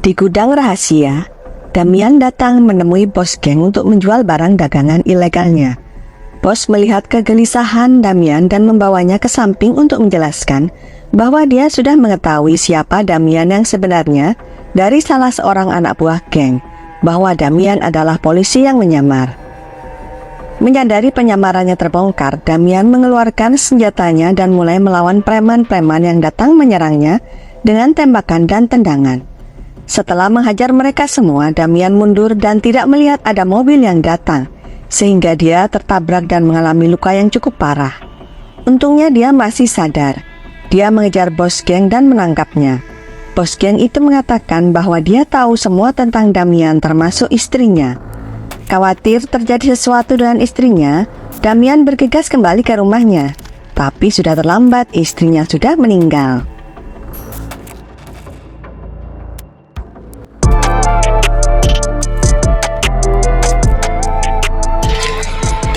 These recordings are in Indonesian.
Di gudang rahasia, Damian datang menemui bos geng untuk menjual barang dagangan ilegalnya. Bos melihat kegelisahan Damian dan membawanya ke samping untuk menjelaskan bahwa dia sudah mengetahui siapa Damian yang sebenarnya dari salah seorang anak buah geng, bahwa Damian adalah polisi yang menyamar. Menyadari penyamarannya terbongkar, Damian mengeluarkan senjatanya dan mulai melawan preman-preman yang datang menyerangnya dengan tembakan dan tendangan. Setelah menghajar mereka semua, Damian mundur dan tidak melihat ada mobil yang datang, sehingga dia tertabrak dan mengalami luka yang cukup parah. Untungnya dia masih sadar. Dia mengejar bos geng dan menangkapnya. Bos geng itu mengatakan bahwa dia tahu semua tentang Damian termasuk istrinya. Khawatir terjadi sesuatu dengan istrinya, Damian bergegas kembali ke rumahnya. Tapi sudah terlambat, istrinya sudah meninggal.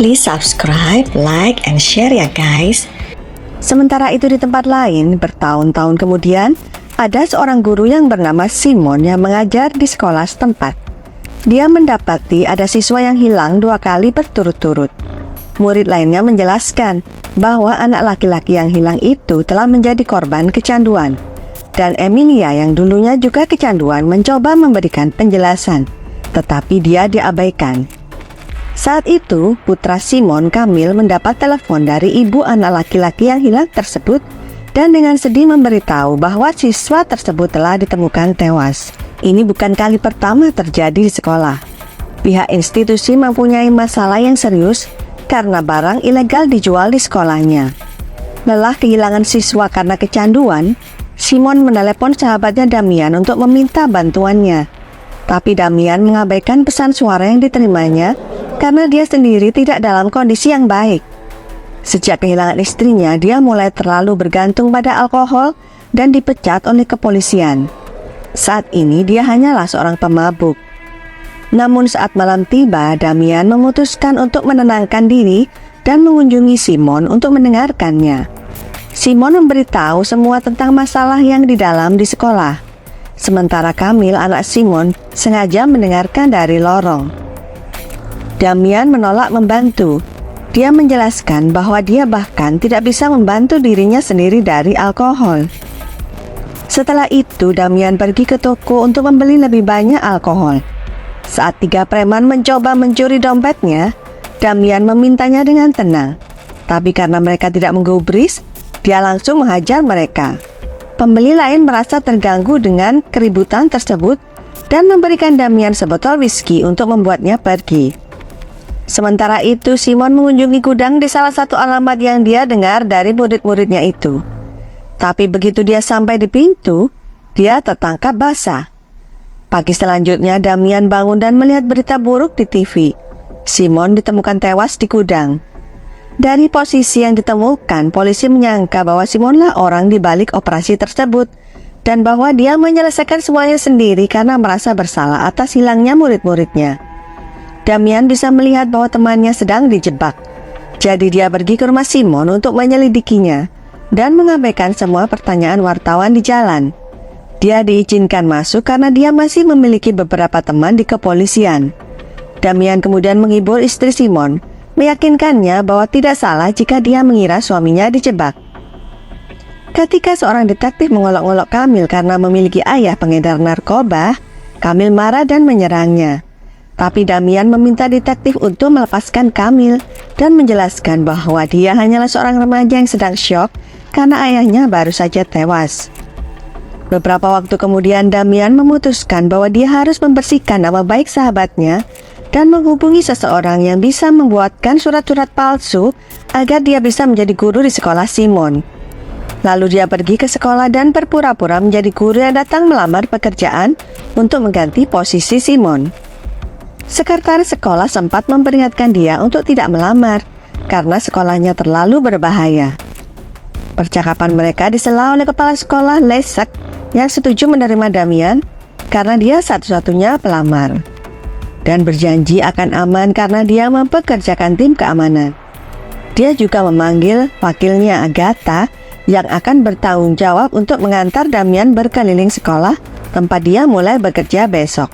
Please subscribe, like, and share ya guys. Sementara itu di tempat lain, bertahun-tahun kemudian, ada seorang guru yang bernama Simon yang mengajar di sekolah setempat. Dia mendapati ada siswa yang hilang 2 kali berturut-turut. Murid lainnya menjelaskan bahwa anak laki-laki yang hilang itu telah menjadi korban kecanduan. Dan Emilia yang dulunya juga kecanduan mencoba memberikan penjelasan, tetapi dia diabaikan. Saat itu, putra Simon, Kamil, mendapat telepon dari ibu anak laki-laki yang hilang tersebut dan dengan sedih memberitahu bahwa siswa tersebut telah ditemukan tewas. Ini bukan kali pertama terjadi di sekolah. Pihak institusi mempunyai masalah yang serius karena barang ilegal dijual di sekolahnya. Lelah kehilangan siswa karena kecanduan, Simon menelepon sahabatnya Damian untuk meminta bantuannya. Tapi Damian mengabaikan pesan suara yang diterimanya karena dia sendiri tidak dalam kondisi yang baik. Sejak kehilangan istrinya, dia mulai terlalu bergantung pada alkohol dan dipecat oleh kepolisian. Saat ini dia hanyalah seorang pemabuk. Namun saat malam tiba, Damian memutuskan untuk menenangkan diri dan mengunjungi Simon untuk mendengarkannya. Simon memberitahu semua tentang masalah yang di dalam di sekolah. Sementara Kamil, anak Simon, sengaja mendengarkan dari lorong. Damian menolak membantu. Dia menjelaskan bahwa dia bahkan tidak bisa membantu dirinya sendiri dari alkohol. Setelah itu, Damian pergi ke toko untuk membeli lebih banyak alkohol. Saat 3 preman mencoba mencuri dompetnya, Damian memintanya dengan tenang. Tapi karena mereka tidak menggubris, dia langsung menghajar mereka. Pembeli lain merasa terganggu dengan keributan tersebut dan memberikan Damian sebotol whisky untuk membuatnya pergi. Sementara itu, Simon mengunjungi gudang di salah satu alamat yang dia dengar dari murid-muridnya itu. Tapi begitu dia sampai di pintu, dia tertangkap basah. Pagi selanjutnya, Damian bangun dan melihat berita buruk di TV. Simon ditemukan tewas di gudang. Dari posisi yang ditemukan, polisi menyangka bahwa Simonlah orang di balik operasi tersebut dan bahwa dia menyelesaikan semuanya sendiri karena merasa bersalah atas hilangnya murid-muridnya. Damian bisa melihat bahwa temannya sedang dijebak. Jadi dia pergi ke rumah Simon untuk menyelidikinya dan mengabaikan semua pertanyaan wartawan di jalan. Dia diizinkan masuk karena dia masih memiliki beberapa teman di kepolisian. Damian kemudian menghibur istri Simon, meyakinkannya bahwa tidak salah jika dia mengira suaminya dijebak. Ketika seorang detektif mengolok-olok Kamil karena memiliki ayah pengedar narkoba, Kamil marah dan menyerangnya. Tapi Damian meminta detektif untuk melepaskan Kamil dan menjelaskan bahwa dia hanyalah seorang remaja yang sedang syok karena ayahnya baru saja tewas. Beberapa waktu kemudian, Damian memutuskan bahwa dia harus membersihkan nama baik sahabatnya dan menghubungi seseorang yang bisa membuatkan surat-surat palsu agar dia bisa menjadi guru di sekolah Simon. Lalu dia pergi ke sekolah dan berpura-pura menjadi guru yang datang melamar pekerjaan untuk mengganti posisi Simon. Sekretaris sekolah sempat memperingatkan dia untuk tidak melamar karena sekolahnya terlalu berbahaya. Percakapan mereka disela oleh kepala sekolah Lesek yang setuju menerima Damian karena dia satu-satunya pelamar dan berjanji akan aman karena dia mempekerjakan tim keamanan. Dia juga memanggil wakilnya Agatha yang akan bertanggung jawab untuk mengantar Damian berkeliling sekolah tempat dia mulai bekerja besok.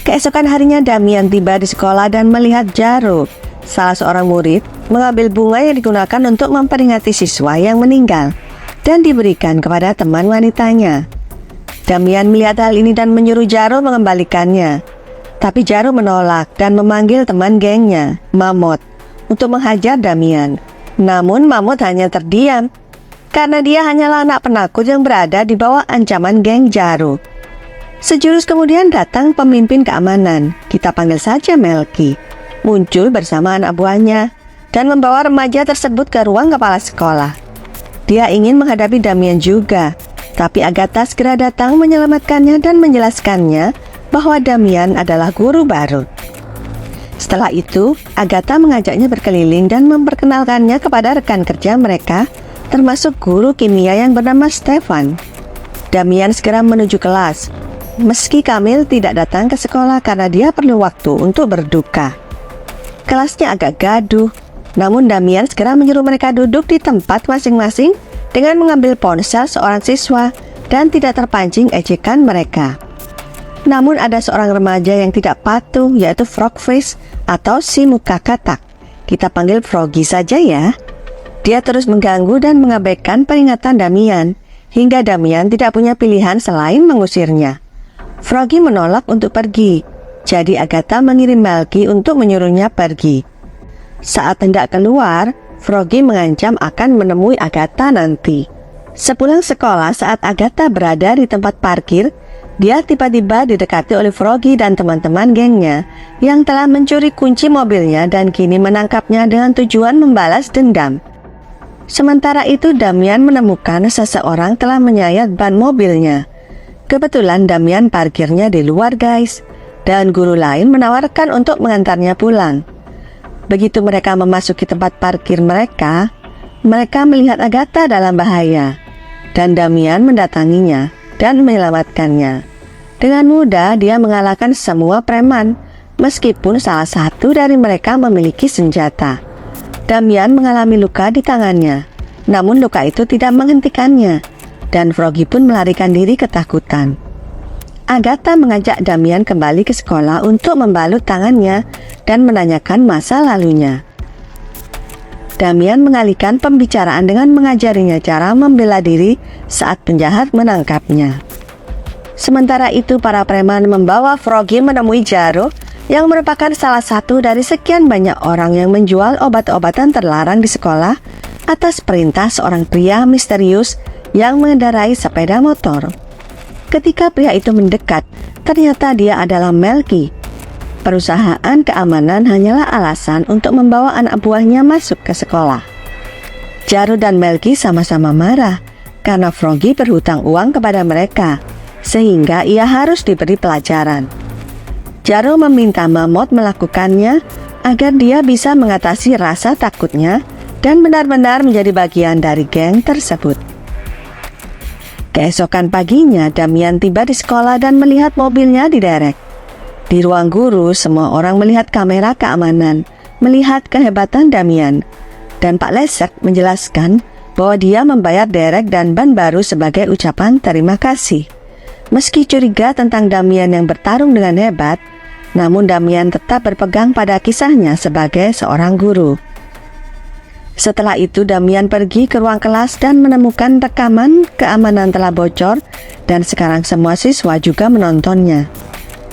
Keesokan harinya Damian tiba di sekolah dan melihat Jaro, salah seorang murid, mengambil bunga yang digunakan untuk memperingati siswa yang meninggal dan diberikan kepada teman wanitanya. Damian melihat hal ini dan menyuruh Jaro mengembalikannya. Tapi Jaro menolak dan memanggil teman gengnya, Mammoth, untuk menghajar Damian. Namun Mammoth hanya terdiam, karena dia hanyalah anak penakut yang berada di bawah ancaman geng Jaro. Sejurus kemudian datang pemimpin keamanan, kita panggil saja Melky, muncul bersama anak buahnya dan membawa remaja tersebut ke ruang kepala sekolah. Dia ingin menghadapi Damian juga, tapi Agatha segera datang menyelamatkannya dan menjelaskannya bahwa Damian adalah guru baru. Setelah itu, Agatha mengajaknya berkeliling dan memperkenalkannya kepada rekan kerja mereka, termasuk guru kimia yang bernama Stefan. Damian segera menuju kelas, meski Kamil tidak datang ke sekolah karena dia perlu waktu untuk berduka. Kelasnya agak gaduh, namun Damian segera menyuruh mereka duduk di tempat masing-masing dengan mengambil ponsel seorang siswa dan tidak terpancing ejekan mereka. Namun ada seorang remaja yang tidak patuh, yaitu Frogface atau si muka katak. Kita panggil Froggy saja ya. Dia terus mengganggu dan mengabaikan peringatan Damian, hingga Damian tidak punya pilihan selain mengusirnya. Froggy menolak untuk pergi, jadi Agatha mengirim Melky untuk menyuruhnya pergi. Saat hendak keluar, Froggy mengancam akan menemui Agatha nanti. Sepulang sekolah, saat Agatha berada di tempat parkir, dia tiba-tiba didekati oleh Froggy dan teman-teman gengnya yang telah mencuri kunci mobilnya dan kini menangkapnya dengan tujuan membalas dendam. Sementara itu Damian menemukan seseorang telah menyayat ban mobilnya. Kebetulan Damian parkirnya di luar guys, dan guru lain menawarkan untuk mengantarnya pulang. Begitu mereka memasuki tempat parkir mereka melihat Agatha dalam bahaya, dan Damian mendatanginya dan menyelamatkannya. Dengan mudah dia mengalahkan semua preman, meskipun salah satu dari mereka memiliki senjata. Damian mengalami luka di tangannya, namun luka itu tidak menghentikannya, dan Froggy pun melarikan diri ketakutan. Agatha mengajak Damian kembali ke sekolah untuk membalut tangannya dan menanyakan masa lalunya. Damian mengalihkan pembicaraan dengan mengajarinya cara membela diri saat penjahat menangkapnya. Sementara itu para preman membawa Froggy menemui Jaro yang merupakan salah satu dari sekian banyak orang yang menjual obat-obatan terlarang di sekolah atas perintah seorang pria misterius yang mengendarai sepeda motor. Ketika pria itu mendekat, ternyata dia adalah Melky. Perusahaan keamanan hanyalah alasan untuk membawa anak buahnya masuk ke sekolah. Jaro dan Melky sama-sama marah karena Froggy berhutang uang kepada mereka, sehingga ia harus diberi pelajaran. Jaro meminta Mammoth melakukannya agar dia bisa mengatasi rasa takutnya dan benar-benar menjadi bagian dari geng tersebut. Keesokan paginya, Damian tiba di sekolah dan melihat mobilnya diderek. Di ruang guru, semua orang melihat kamera keamanan, melihat kehebatan Damian. Dan Pak Lesek menjelaskan bahwa dia membayar derek dan ban baru sebagai ucapan terima kasih. Meski curiga tentang Damian yang bertarung dengan hebat, namun Damian tetap berpegang pada kisahnya sebagai seorang guru. Setelah itu Damian pergi ke ruang kelas dan menemukan rekaman keamanan telah bocor dan sekarang semua siswa juga menontonnya.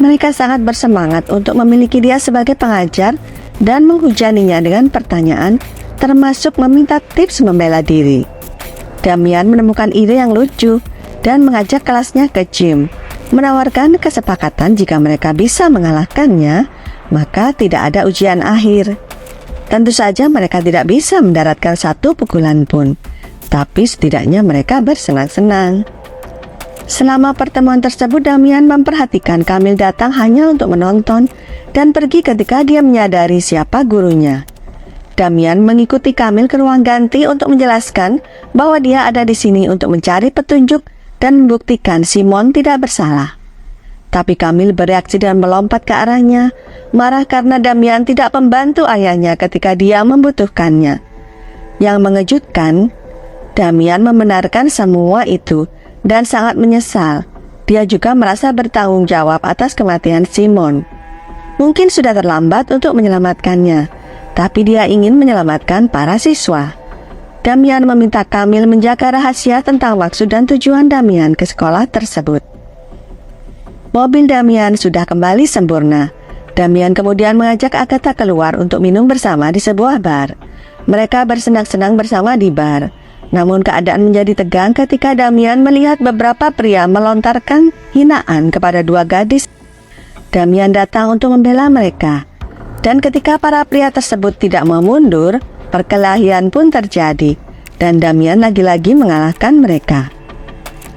Mereka sangat bersemangat untuk memiliki dia sebagai pengajar dan menghujaninya dengan pertanyaan, termasuk meminta tips membela diri. Damian menemukan ide yang lucu dan mengajak kelasnya ke gym, menawarkan kesepakatan jika mereka bisa mengalahkannya, maka tidak ada ujian akhir. Tentu saja mereka tidak bisa mendaratkan satu pukulan pun, tapi setidaknya mereka bersenang-senang. Selama pertemuan tersebut, Damian memperhatikan Kamil datang hanya untuk menonton dan pergi ketika dia menyadari siapa gurunya. Damian mengikuti Kamil ke ruang ganti untuk menjelaskan bahwa dia ada di sini untuk mencari petunjuk dan membuktikan Simon tidak bersalah. Tapi Kamil bereaksi dan melompat ke arahnya, marah karena Damian tidak membantu ayahnya ketika dia membutuhkannya. Yang mengejutkan, Damian membenarkan semua itu dan sangat menyesal. Dia juga merasa bertanggung jawab atas kematian Simon. Mungkin sudah terlambat untuk menyelamatkannya, tapi dia ingin menyelamatkan para siswa. Damian meminta Kamil menjaga rahasia tentang maksud dan tujuan Damian ke sekolah tersebut. Mobil Damian sudah kembali sempurna. Damian kemudian mengajak Agatha keluar untuk minum bersama di sebuah bar. Mereka bersenang-senang bersama di bar. Namun keadaan menjadi tegang ketika Damian melihat beberapa pria melontarkan hinaan kepada dua gadis. Damian datang untuk membela mereka. Dan ketika para pria tersebut tidak mau mundur, perkelahian pun terjadi. Dan Damian lagi-lagi mengalahkan mereka.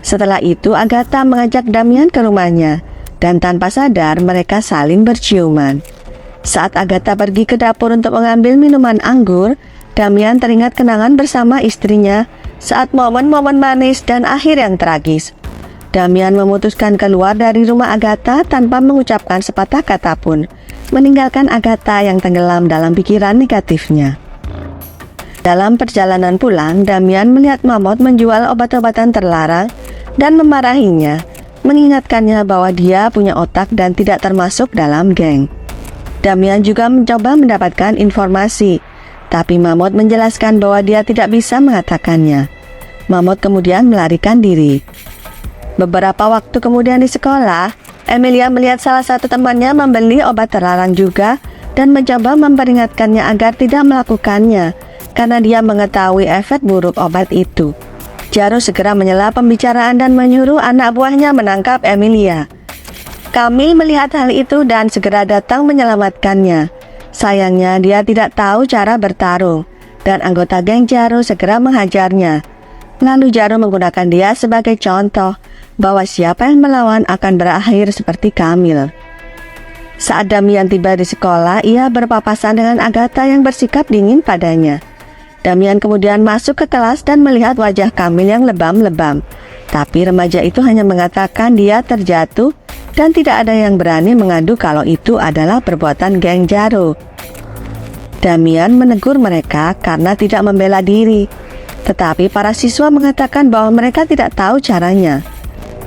Setelah itu Agatha mengajak Damian ke rumahnya. Dan tanpa sadar mereka saling berciuman. Saat Agatha pergi ke dapur untuk mengambil minuman anggur, Damian teringat kenangan bersama istrinya saat momen-momen manis dan akhir yang tragis. Damian memutuskan keluar dari rumah Agatha tanpa mengucapkan sepatah kata pun, meninggalkan Agatha yang tenggelam dalam pikiran negatifnya. Dalam perjalanan pulang, Damian melihat Mammoth menjual obat-obatan terlarang dan memarahinya, mengingatkannya bahwa dia punya otak dan tidak termasuk dalam geng. Damian juga mencoba mendapatkan informasi, tapi Mammoth menjelaskan bahwa dia tidak bisa mengatakannya. Mammoth kemudian melarikan diri. Beberapa waktu kemudian di sekolah, Emilia melihat salah satu temannya membeli obat terlarang juga dan mencoba memperingatkannya agar tidak melakukannya karena dia mengetahui efek buruk obat itu. Jaro segera menyela pembicaraan dan menyuruh anak buahnya menangkap Emilia. Kamil melihat hal itu dan segera datang menyelamatkannya. Sayangnya dia tidak tahu cara bertarung dan anggota geng Jaro segera menghajarnya. Lalu Jaro menggunakan dia sebagai contoh bahwa siapa yang melawan akan berakhir seperti Kamil. Saat Damian tiba di sekolah, ia berpapasan dengan Agatha yang bersikap dingin padanya. Damian kemudian masuk ke kelas dan melihat wajah Kamil yang lebam-lebam. Tapi remaja itu hanya mengatakan dia terjatuh dan tidak ada yang berani mengadu kalau itu adalah perbuatan geng Jaro. Damian menegur mereka karena tidak membela diri, tetapi para siswa mengatakan bahwa mereka tidak tahu caranya.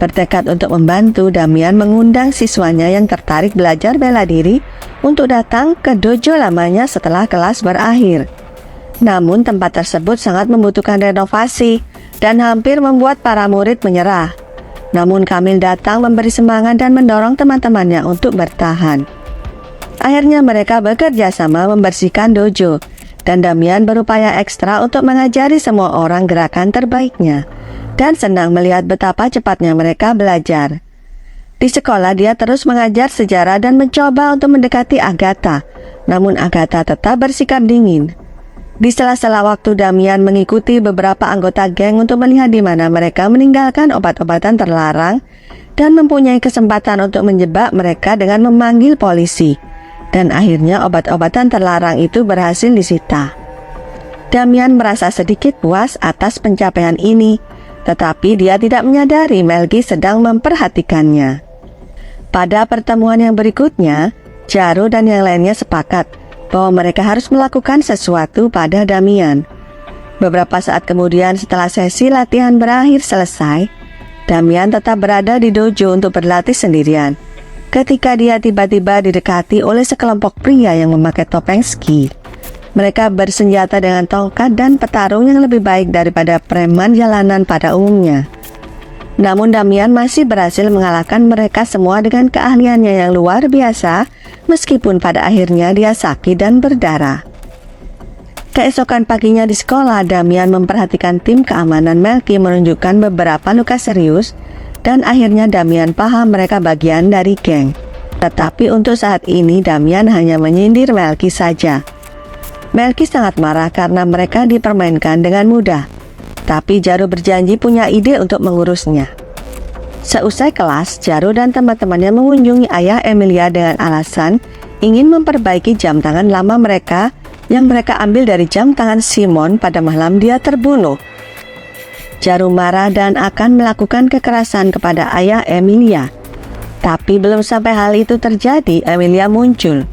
Bertekad untuk membantu, Damian mengundang siswanya yang tertarik belajar bela diri untuk datang ke dojo lamanya setelah kelas berakhir. Namun tempat tersebut sangat membutuhkan renovasi dan hampir membuat para murid menyerah. Namun Kamil datang memberi semangat dan mendorong teman-temannya untuk bertahan. Akhirnya mereka bekerja sama membersihkan dojo, dan Damian berupaya ekstra untuk mengajari semua orang gerakan terbaiknya, dan senang melihat betapa cepatnya mereka belajar. Di sekolah dia terus mengajar sejarah dan mencoba untuk mendekati Agatha, namun Agatha tetap bersikap dingin. Di sela-sela waktu, Damian mengikuti beberapa anggota geng untuk melihat di mana mereka meninggalkan obat-obatan terlarang dan mempunyai kesempatan untuk menjebak mereka dengan memanggil polisi. Dan akhirnya obat-obatan terlarang itu berhasil disita. Damian merasa sedikit puas atas pencapaian ini, tetapi dia tidak menyadari Melgi sedang memperhatikannya. Pada pertemuan yang berikutnya, Jaro dan yang lainnya sepakat bahwa mereka harus melakukan sesuatu pada Damian. Beberapa saat kemudian setelah sesi latihan berakhir selesai, Damian tetap berada di dojo untuk berlatih sendirian. Ketika dia tiba-tiba didekati oleh sekelompok pria yang memakai topeng ski. Mereka bersenjata dengan tongkat dan petarung yang lebih baik daripada preman jalanan pada umumnya. Namun Damian masih berhasil mengalahkan mereka semua dengan keahliannya yang luar biasa, meskipun pada akhirnya dia sakit dan berdarah. Keesokan paginya di sekolah, Damian memperhatikan tim keamanan Melgi menunjukkan beberapa luka serius, dan akhirnya Damian paham mereka bagian dari geng. Tetapi untuk saat ini Damian hanya menyindir Melgi saja. Melgi sangat marah karena mereka dipermainkan dengan mudah. Tapi Jaro berjanji punya ide untuk mengurusnya. Seusai kelas, Jaro dan teman-temannya mengunjungi ayah Emilia dengan alasan ingin memperbaiki jam tangan lama mereka yang mereka ambil dari jam tangan Simon pada malam dia terbunuh. Jaro marah dan akan melakukan kekerasan kepada ayah Emilia. Tapi belum sampai hal itu terjadi, Emilia muncul.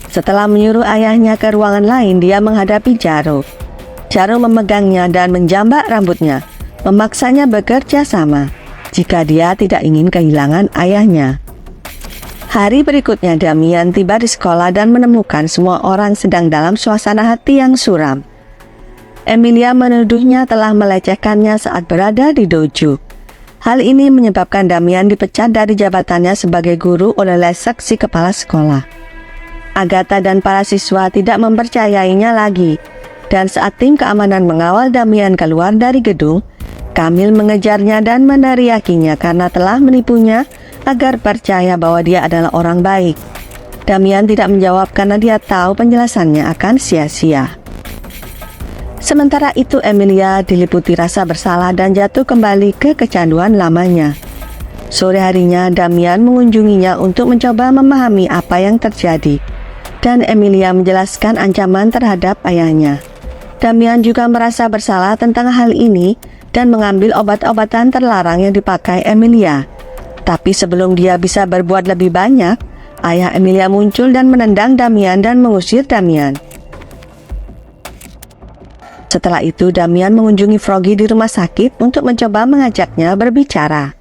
Setelah menyuruh ayahnya ke ruangan lain, dia menghadapi Jaro. Jaro memegangnya dan menjambak rambutnya, memaksanya bekerja sama. jika dia tidak ingin kehilangan ayahnya. Hari berikutnya Damian tiba di sekolah dan menemukan semua orang sedang dalam suasana hati yang suram. Emilia menuduhnya telah melecehkannya saat berada di dojo. Hal ini menyebabkan Damian dipecat dari jabatannya sebagai guru oleh Leszek, si kepala sekolah. Agatha dan para siswa tidak mempercayainya lagi, dan saat tim keamanan mengawal Damian keluar dari gedung, Kamil mengejarnya dan meneriakinya karena telah menipunya agar percaya bahwa dia adalah orang baik. Damian tidak menjawab karena dia tahu penjelasannya akan sia-sia. Sementara itu Emilia diliputi rasa bersalah dan jatuh kembali ke kecanduan lamanya. Sore harinya Damian mengunjunginya untuk mencoba memahami apa yang terjadi, dan Emilia menjelaskan ancaman terhadap ayahnya. Damian juga merasa bersalah tentang hal ini dan mengambil obat-obatan terlarang yang dipakai Emilia. Tapi sebelum dia bisa berbuat lebih banyak, ayah Emilia muncul dan menendang Damian dan mengusir Damian. Setelah itu Damian mengunjungi Froggy di rumah sakit untuk mencoba mengajaknya berbicara.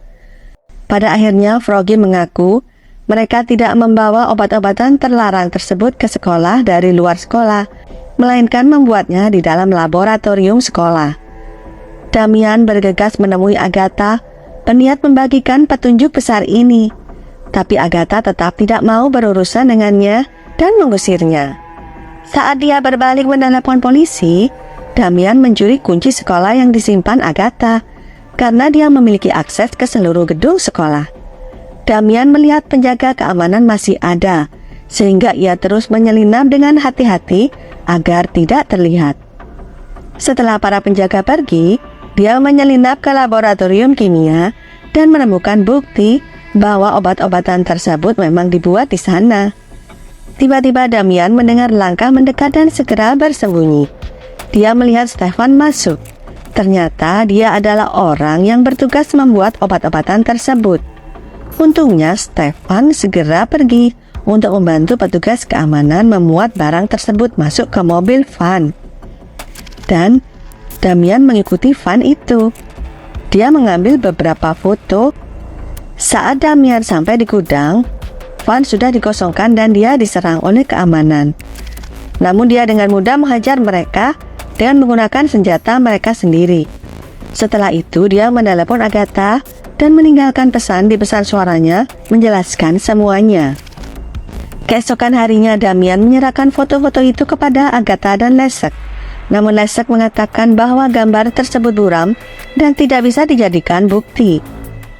Pada akhirnya Froggy mengaku mereka tidak membawa obat-obatan terlarang tersebut ke sekolah dari luar sekolah, melainkan membuatnya di dalam laboratorium sekolah. Damian bergegas menemui Agatha, berniat membagikan petunjuk besar ini. Tapi Agatha tetap tidak mau berurusan dengannya dan mengusirnya. Saat dia berbalik menelepon polisi, Damian mencuri kunci sekolah yang disimpan Agatha karena dia memiliki akses ke seluruh gedung sekolah. Damian melihat penjaga keamanan masih ada, sehingga ia terus menyelinap dengan hati-hati agar tidak terlihat. Setelah para penjaga pergi, dia menyelinap ke laboratorium kimia dan menemukan bukti bahwa obat-obatan tersebut memang dibuat di sana. Tiba-tiba Damian mendengar langkah mendekat dan segera bersembunyi. Dia melihat Stefan masuk. Ternyata dia adalah orang yang bertugas membuat obat-obatan tersebut. Untungnya Stefan segera pergi untuk membantu petugas keamanan memuat barang tersebut masuk ke mobil van. Dan Damian mengikuti van itu. Dia mengambil beberapa foto. Saat Damian sampai di gudang, van sudah dikosongkan dan dia diserang oleh keamanan. Namun dia dengan mudah menghajar mereka dengan menggunakan senjata mereka sendiri. Setelah itu dia menelepon Agatha dan meninggalkan pesan di pesan suaranya menjelaskan semuanya. Keesokan harinya Damian menyerahkan foto-foto itu kepada Agatha dan Leszek. Namun Leszek mengatakan bahwa gambar tersebut buram dan tidak bisa dijadikan bukti.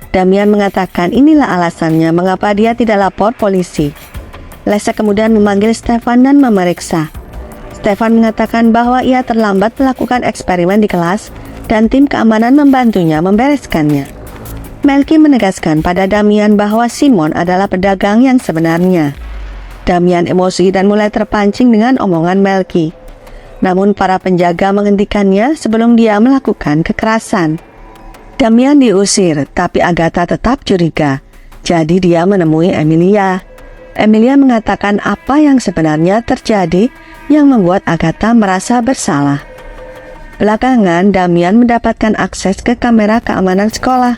Damian mengatakan inilah alasannya mengapa dia tidak lapor polisi. Leszek kemudian memanggil Stefan dan memeriksa. Stefan mengatakan bahwa ia terlambat melakukan eksperimen di kelas dan tim keamanan membantunya membereskannya. Melky menegaskan pada Damian bahwa Simon adalah pedagang yang sebenarnya. Damian emosi dan mulai terpancing dengan omongan Melky. Namun para penjaga menghentikannya sebelum dia melakukan kekerasan. Damian diusir, tapi Agatha tetap curiga. Jadi dia menemui Emilia. Emilia mengatakan apa yang sebenarnya terjadi yang membuat Agatha merasa bersalah. Belakangan, Damian mendapatkan akses ke kamera keamanan sekolah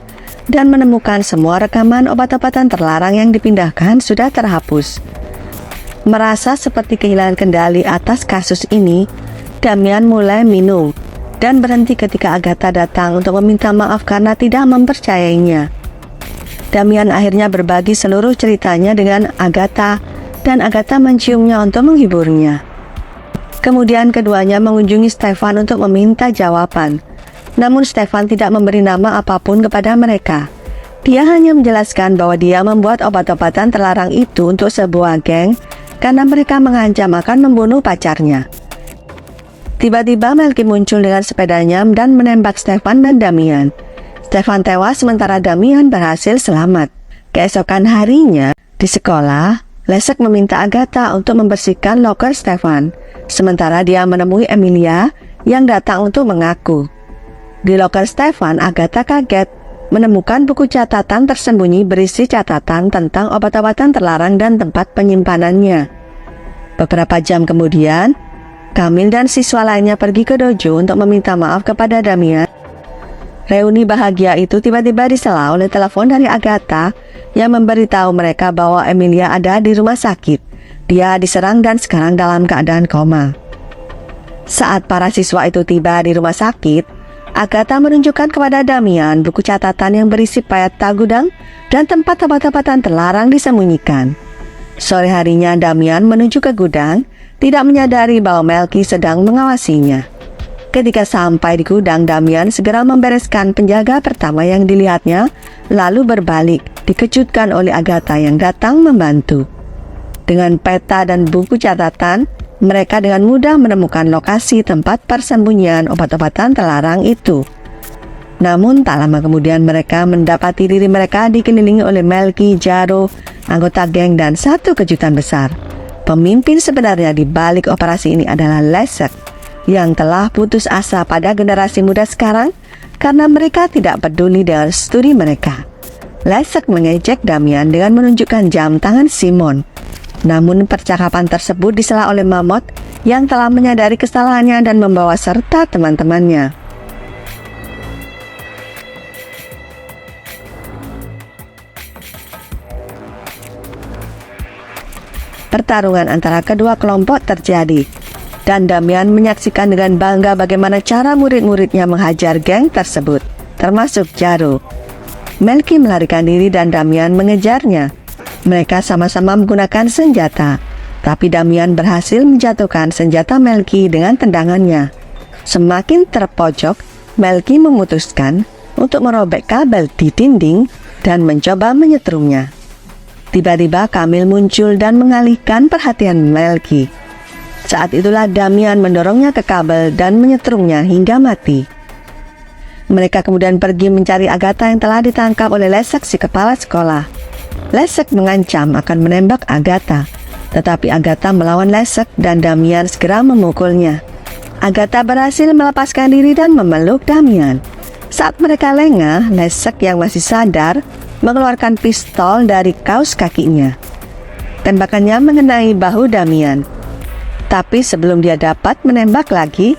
dan menemukan semua rekaman obat-obatan terlarang yang dipindahkan sudah terhapus. Merasa seperti kehilangan kendali atas kasus ini, Damian mulai minum dan berhenti ketika Agatha datang untuk meminta maaf karena tidak mempercayainya. Damian akhirnya berbagi seluruh ceritanya dengan Agatha dan Agatha menciumnya untuk menghiburnya. Kemudian keduanya mengunjungi Stefan untuk meminta jawaban. Namun Stefan tidak memberi nama apapun kepada mereka. Dia hanya menjelaskan bahwa dia membuat obat-obatan terlarang itu untuk sebuah geng karena mereka mengancam akan membunuh pacarnya. Tiba-tiba Melky muncul dengan sepedanya dan menembak Stefan dan Damian. Stefan tewas sementara Damian berhasil selamat. Keesokan harinya, di sekolah, Leszek meminta Agatha untuk membersihkan loker Stefan, sementara dia menemui Emilia yang datang untuk mengaku. Di loker Stefan, Agatha kaget menemukan buku catatan tersembunyi berisi catatan tentang obat-obatan terlarang dan tempat penyimpanannya. Beberapa jam kemudian, Kamil dan siswa lainnya pergi ke dojo untuk meminta maaf kepada Damian. Reuni bahagia itu tiba-tiba disela oleh telepon dari Agatha yang memberitahu mereka bahwa Emilia ada di rumah sakit. Dia diserang dan sekarang dalam keadaan koma. Saat para siswa itu tiba di rumah sakit, Agatha menunjukkan kepada Damian buku catatan yang berisi peta gudang dan tempat obat-obatan terlarang disembunyikan. Sore harinya Damian menuju ke gudang, tidak menyadari bahwa Melky sedang mengawasinya. Ketika sampai di gudang, Damian segera membereskan penjaga pertama yang dilihatnya, lalu berbalik, dikejutkan oleh Agatha yang datang membantu. Dengan peta dan buku catatan, mereka dengan mudah menemukan lokasi tempat persembunyian obat-obatan terlarang itu. Namun tak lama kemudian mereka mendapati diri mereka dikelilingi oleh Melky, Jaro, anggota geng dan satu kejutan besar. Pemimpin sebenarnya di balik operasi ini adalah Leszek, yang telah putus asa pada generasi muda sekarang karena mereka tidak peduli dengan studi mereka. Leszek mengejek Damian dengan menunjukkan jam tangan Simon. Namun percakapan tersebut disela oleh Mammoth yang telah menyadari kesalahannya dan membawa serta teman-temannya. Pertarungan antara kedua kelompok terjadi, dan Damian menyaksikan dengan bangga bagaimana cara murid-muridnya menghajar geng tersebut, termasuk Jaro. Melky melarikan diri dan Damian mengejarnya. Mereka sama-sama menggunakan senjata, tapi Damian berhasil menjatuhkan senjata Melky dengan tendangannya. Semakin terpojok, Melky memutuskan untuk merobek kabel di dinding dan mencoba menyetrumnya. Tiba-tiba Kamil muncul dan mengalihkan perhatian Melky. Saat itulah Damian mendorongnya ke kabel dan menyetrumnya hingga mati. Mereka kemudian pergi mencari Agatha yang telah ditangkap oleh Leszek, si kepala sekolah. Leszek mengancam akan menembak Agatha, tetapi Agatha melawan Leszek dan Damian segera memukulnya. Agatha berhasil melepaskan diri dan memeluk Damian. Saat mereka lengah, Leszek yang masih sadar mengeluarkan pistol dari kaos kakinya. Tembakannya mengenai bahu Damian. Tapi sebelum dia dapat menembak lagi,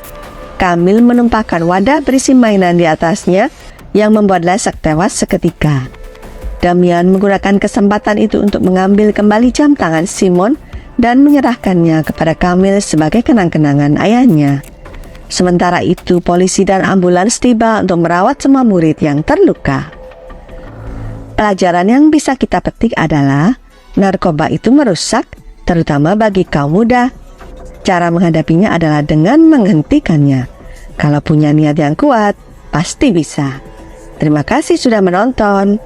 Kamil menumpahkan wadah berisi mainan di atasnya yang membuat Leszek tewas seketika. Damian menggunakan kesempatan itu untuk mengambil kembali jam tangan Simon dan menyerahkannya kepada Kamil sebagai kenang-kenangan ayahnya. Sementara itu, polisi dan ambulans tiba untuk merawat semua murid yang terluka. Pelajaran yang bisa kita petik adalah narkoba itu merusak, terutama bagi kaum muda. Cara menghadapinya adalah dengan menghentikannya. Kalau punya niat yang kuat, pasti bisa. Terima kasih sudah menonton.